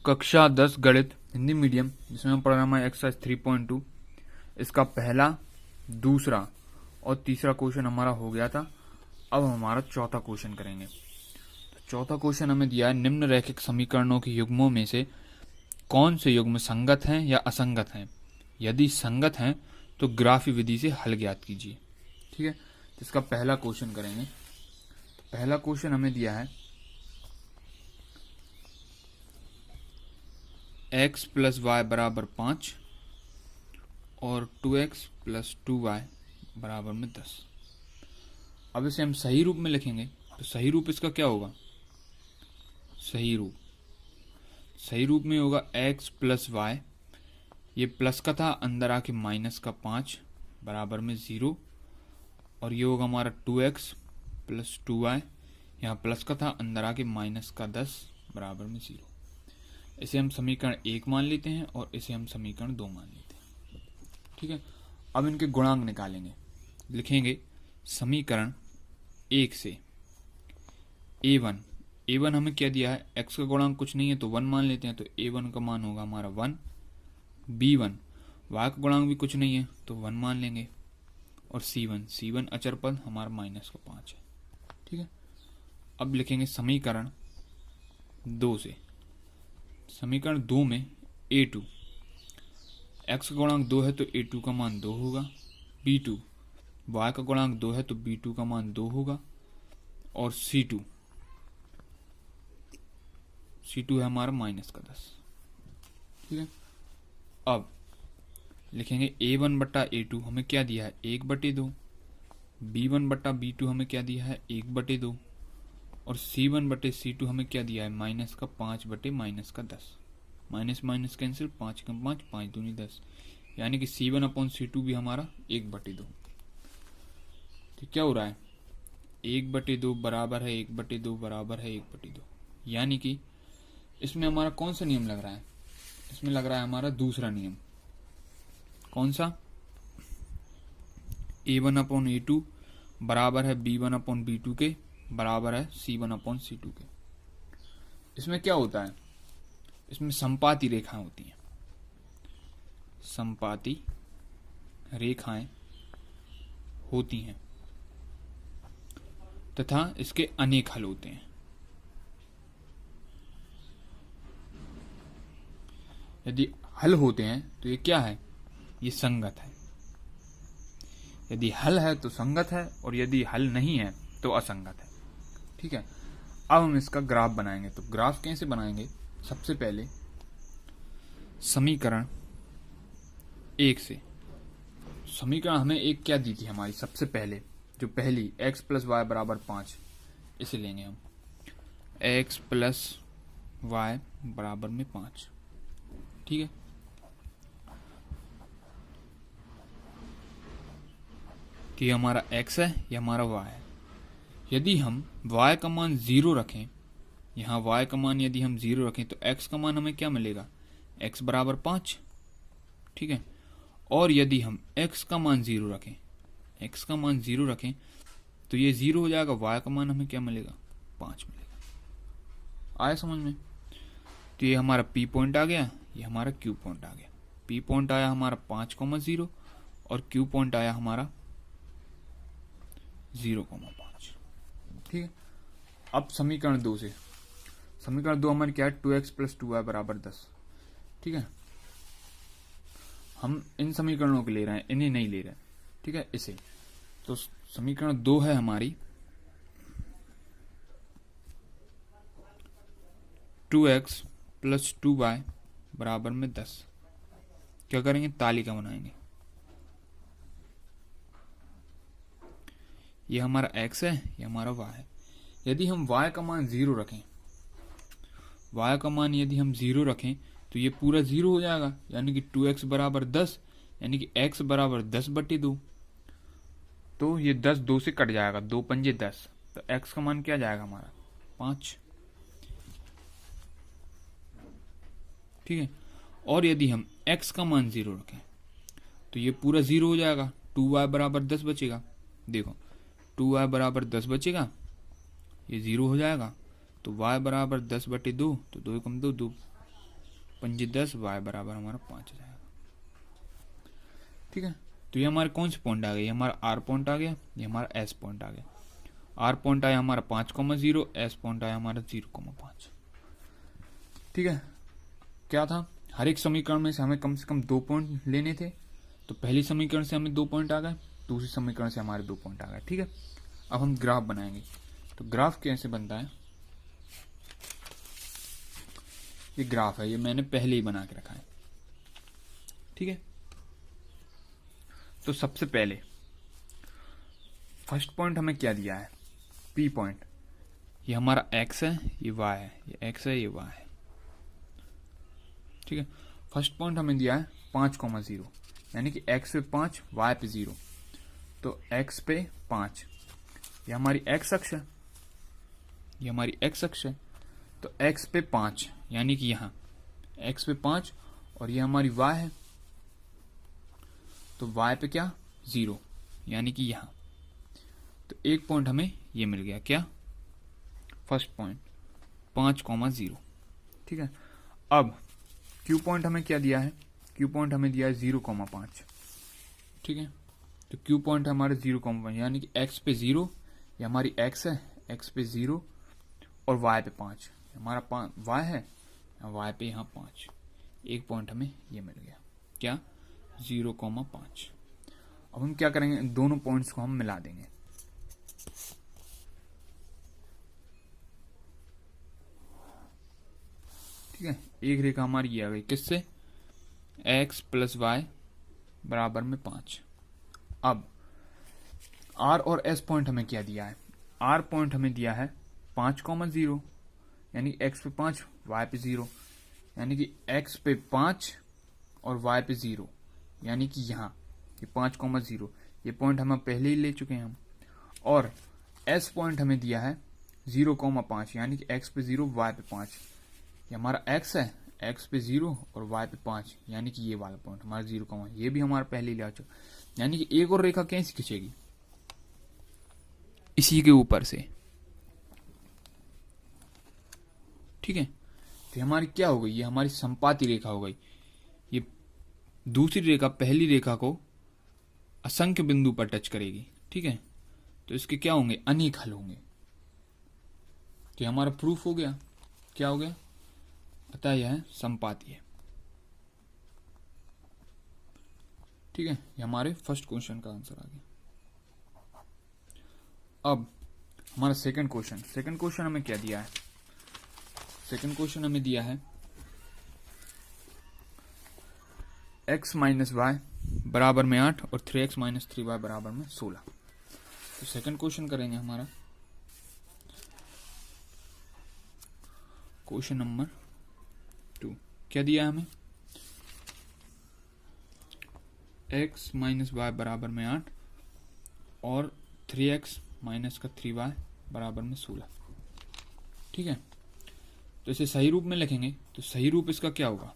कक्षा 10 गणित हिंदी मीडियम जिसमें हम पढ़ रहे हैं एक्सरसाइज 3.2। इसका पहला, दूसरा और तीसरा क्वेश्चन हमारा हो गया था। अब हमारा चौथा क्वेश्चन करेंगे। तो चौथा क्वेश्चन हमें दिया है, निम्नरेखिक समीकरणों के युग्मों में से कौन से युग्म संगत हैं या असंगत हैं? यदि संगत हैं तो ग्राफी विधि से हल ज्ञात कीजिए। ठीक है, तो इसका पहला क्वेश्चन करेंगे। पहला क्वेश्चन हमें दिया है x प्लस वाई बराबर 5 और 2x प्लस 2y बराबर में 10। अब इसे हम सही रूप में लिखेंगे तो सही रूप इसका क्या होगा? सही रूप में होगा x प्लस वाई, ये प्लस का था अंदर आके माइनस का 5 बराबर में 0, और ये होगा हमारा 2x प्लस 2y, यहाँ प्लस का था अंदर आके माइनस का 10 बराबर में 0। इसे हम समीकरण 1 मान लेते हैं और इसे हम समीकरण 2 मान लेते हैं। ठीक है, अब इनके गुणांक निकालेंगे। लिखेंगे समीकरण 1 से a1 हमें क्या दिया है? x का गुणांक कुछ नहीं है तो 1 मान लेते हैं, तो a1 का मान होगा हमारा 1। b1 y का गुणांक भी कुछ नहीं है तो 1 मान लेंगे, और c1 अचर पद हमारा माइनस का 5 है। ठीक है, अब लिखेंगे समीकरण 2 से। समीकरण 2 में a2, x का गुणांक 2 है तो a2 का मान 2 होगा। b2 y का गुणांक 2 है तो b2 का मान 2 होगा, और c2 है हमारा माइनस का 10। ठीक है, अब लिखेंगे a1 बट्टा a2 हमें क्या दिया है? 1/2। b1 बट्टा b2 हमें क्या दिया है? 1/2, और c1 बटे c2 हमें क्या दिया है? माइनस का 5 बटे माइनस का 10। माइनस माइनस कैंसिल, 5 कम 5, 5 दूनी 10, यानी कि c1 अपॉन c2 भी हमारा 1/2। तो क्या हो रहा है? 1/2 बराबर है 1/2 बराबर है 1/2, यानी कि इसमें हमारा कौन सा नियम लग रहा है? इसमें लग रहा है हमारा दूसरा नियम। कौन सा? a1 अपॉन a2 बराबर है b1 अपॉन b2 के, बराबर है c1 अपॉन c2 के। इसमें क्या होता है? इसमें संपाती रेखाएं होती हैं। संपाती रेखाएं होती हैं तथा इसके अनेक हल होते हैं। यदि हल होते हैं तो ये क्या है? ये संगत है। यदि हल है तो संगत है, और यदि हल नहीं है तो असंगत है। ठीक है, अब हम इसका ग्राफ बनाएंगे। तो ग्राफ कैसे बनाएंगे? सबसे पहले समीकरण 1 से। समीकरण हमें एक क्या दी थी हमारी? सबसे पहले जो पहली x प्लस वाई बराबर 5, इसे लेंगे हम x प्लस वाई बराबर में 5। ठीक है, कि ये हमारा x है, ये हमारा y है। यदि हम y का मान 0 रखें, यहाँ y का मान यदि हम 0 रखें तो x का मान हमें क्या मिलेगा? x बराबर 5। ठीक है, और यदि हम x का मान 0 रखें, x का मान 0 रखें तो ये 0 हो जाएगा, y का मान हमें क्या मिलेगा? 5 मिलेगा। आया समझ में? तो ये हमारा p पॉइंट आ गया, ये हमारा q पॉइंट आ गया। p पॉइंट आया हमारा 5,0 और q पॉइंट आया हमारा 0,5। ठीक है, अब समीकरण 2 से। समीकरण 2 हमारी क्या है? 2x प्लस 2y बराबर 10। ठीक है, हम इन समीकरणों को ले रहे हैं, इन्हें नहीं ले रहे हैं। ठीक है, इसे तो समीकरण 2 है हमारी 2x प्लस 2y बराबर में 10। क्या करेंगे? तालिका बनाएंगे। ये हमारा x है, ये हमारा y है। यदि हम y का मान 0 रखें, y का मान यदि हम 0 रखें तो ये पूरा 0 हो जाएगा, यानी कि 2x बराबर 10, यानी कि x बराबर 10/2। तो ये 10 2 से कट जाएगा, 2 पंजे 10, तो x का मान क्या जाएगा हमारा? 5। ठीक है, और यदि हम x का मान 0 रखें तो ये पूरा 0 हो जाएगा, 2y बराबर 10 बचेगा। देखो 2y बराबर 10 बचेगा, ये 0 हो जाएगा, तो y बराबर 10/2, तो 2 कम 2 2, पंजे 10, y बराबर हमारा 5 आ जाएगा। ठीक है, तो ये हमारे कौन से पॉइंट आ गए, ये हमारा आर पॉइंट आ गया, ये हमारा एस पॉइंट आ गया। आर पॉइंट आया हमारा 5,0, एस पॉइंट आया हमारा 0,5। ठीक है, क्या था, हर एक समीकरण में से हमें कम से कम 2 पॉइंट लेने थे। तो पहली समीकरण से हमें 2 पॉइंट आ गए, दूसरी समीकरण से हमारे 2 पॉइंट आ गए। ठीक है, अब हम ग्राफ बनाएंगे। तो ग्राफ कैसे बनता है, ये ग्राफ है, ये मैंने पहले ही बना के रखा है। ठीक है, तो सबसे पहले फर्स्ट पॉइंट हमें क्या दिया है, पी पॉइंट। ये हमारा एक्स है, ये वाई है, ये एक्स है, ये वाई है। ठीक है, फर्स्ट पॉइंट हमें दिया है 5,0, यानी कि एक्स पे 5, वाई पे 0। तो एक्स पे 5, ये हमारी एक्स अक्ष है, ये हमारी एक्स अक्ष है। तो एक्स पे 5 यानी कि यहाँ एक्स पे 5, और ये हमारी वाई है, तो वाई पे क्या 0 यानी कि यहाँ। तो एक पॉइंट हमें ये मिल गया, क्या, फर्स्ट पॉइंट 5,0। ठीक है, अब क्यू पॉइंट हमें क्या दिया है, क्यू पॉइंट हमें दिया है 0,5। ठीक है, तो क्यू पॉइंट हमारे 0,5 यानी कि एक्स पे 0, ये हमारी एक्स है, एक्स पे 0 और वाई पे 5, हमारा वाई है, वाई पे यहाँ 5। एक पॉइंट हमें ये मिल गया, क्या, 0,5। अब हम क्या करेंगे, दोनों पॉइंट्स को हम मिला देंगे। ठीक है, एक रेखा हमारी ये आ गई, किससे, x प्लस वाई बराबर में 5। अब r और s पॉइंट हमें क्या दिया है, r पॉइंट हमें दिया है 5,0 यानी x पे 5, y पे 0, यानी कि x पे 5 और y पे 0, यानी कि यहाँ ये 5,0, ये पॉइंट हम पहले ही ले चुके हैं हम। और s पॉइंट हमें दिया है 0,5 यानी कि x पे 0, y पे 5, ये हमारा x है, x पे 0 और y पे 5, यानी कि ये वाला पॉइंट हमारा 0, ये भी हमारा पहले ही ले चुका, यानी कि एक और रेखा कैसे खींचेगी, इसी के ऊपर से। ठीक है, तो हमारी क्या हो गई, ये हमारी संपाती रेखा हो गई। ये दूसरी रेखा पहली रेखा को असंख्य बिंदु पर टच करेगी। ठीक है, तो इसके क्या होंगे, अनेक हल होंगे। तो हमारा प्रूफ हो गया, क्या हो गया, अतः यह संपाती है। ठीक है, ये हमारे फर्स्ट क्वेश्चन का आंसर आ गया। अब हमारा सेकंड क्वेश्चन हमें क्या दिया है, सेकंड क्वेश्चन हमें दिया है x माइनस वाई बराबर में 8 और 3x माइनस 3y बराबर में 16। तो सेकंड क्वेश्चन करेंगे हमारा क्वेश्चन नंबर 2। क्या दिया है हमें, x माइनस वाई बराबर में 8 और 3x माइनस का 3y बराबर में 16। ठीक है, तो इसे सही रूप में लिखेंगे, तो सही रूप इसका क्या होगा,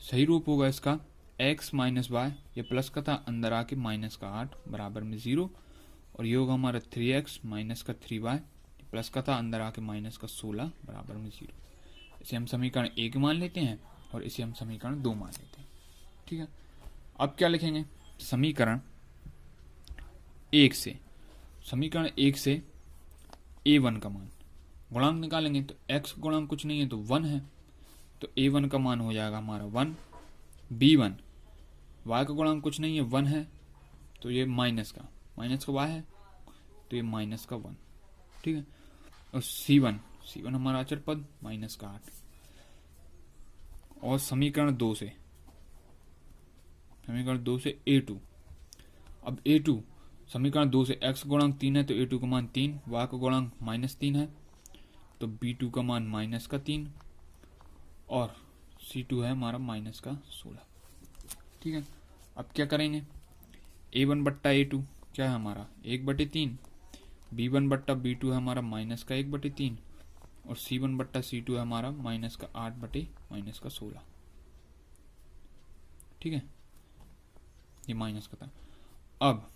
सही रूप होगा इसका x माइनस वाई, ये प्लस का था, अंदर आके माइनस का 8 बराबर में 0, और ये होगा हमारा 3x माइनस का 3y, प्लस का था, अंदर आके माइनस का 16 बराबर में 0। इसे हम समीकरण 1 मान लेते हैं और इसे हम समीकरण 2 मान लेते हैं। ठीक है, अब क्या लिखेंगे, समीकरण 1 से a1 का मान गुणांक निकालेंगे। तो x गुणांक कुछ नहीं है तो 1 है, तो a1 का मान हो जाएगा हमारा 1। b1 y का गुणांक कुछ नहीं है 1 है, तो ये माइनस का y है, तो ये माइनस का 1। ठीक है, और c1 हमारा अचर पद माइनस का 8। और समीकरण 2 से a2, अब a2 समीकरण 2 से x गुणांक 3 है तो a2 का मान 3, y का गुणांक -3 है तो b2 का मान माइनस का 3, और c2 है हमारा माइनस का 16। ठीक है, अब क्या करेंगे, a1 बट्टा a2 क्या है हमारा 1/3, b1 बट्टा b2 है हमारा माइनस का 1/3, और c1 बट्टा c2 है हमारा माइनस का 8/-16। ठीक है, ये माइनस का था। अब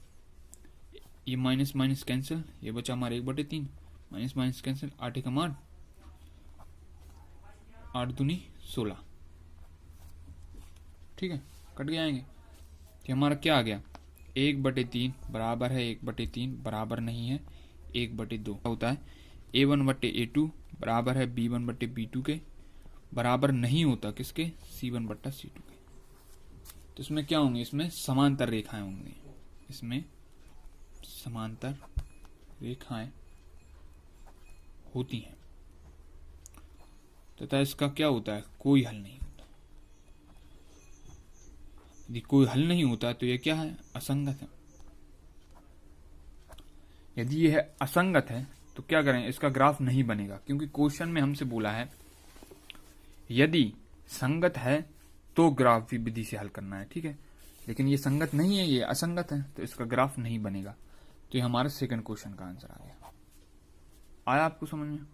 ये माइनस माइनस कैंसिल, ये बचा हमारा 1/3, माइनस माइनस कैंसिल, 8 का मान 8 दूनी 16, ठीक है, कट के आएंगे। तो हमारा क्या आ गया, 1/3 बराबर है 1/3 बराबर नहीं है 1/2 होता है। A1/A2 बराबर है B1/B2 के बराबर नहीं होता किसके, C1/C2 के। तो इसमें क्या होंगे, इसमें समांतर रेखाएं होंगी, इसमें समांतर रेखाएं होती हैं तथा इसका क्या होता है, कोई हल नहीं होता। यदि कोई हल नहीं होता तो ये क्या है, असंगत है। यदि यह असंगत है तो क्या करें, इसका ग्राफ नहीं बनेगा, क्योंकि क्वेश्चन में हमसे बोला है यदि संगत है तो ग्राफ भी विधि से हल करना है, ठीक है। लेकिन ये संगत नहीं है, ये असंगत है, तो इसका ग्राफ नहीं बनेगा। तो ये हमारा सेकंड क्वेश्चन का आंसर आ गया। आया आपको समझ में?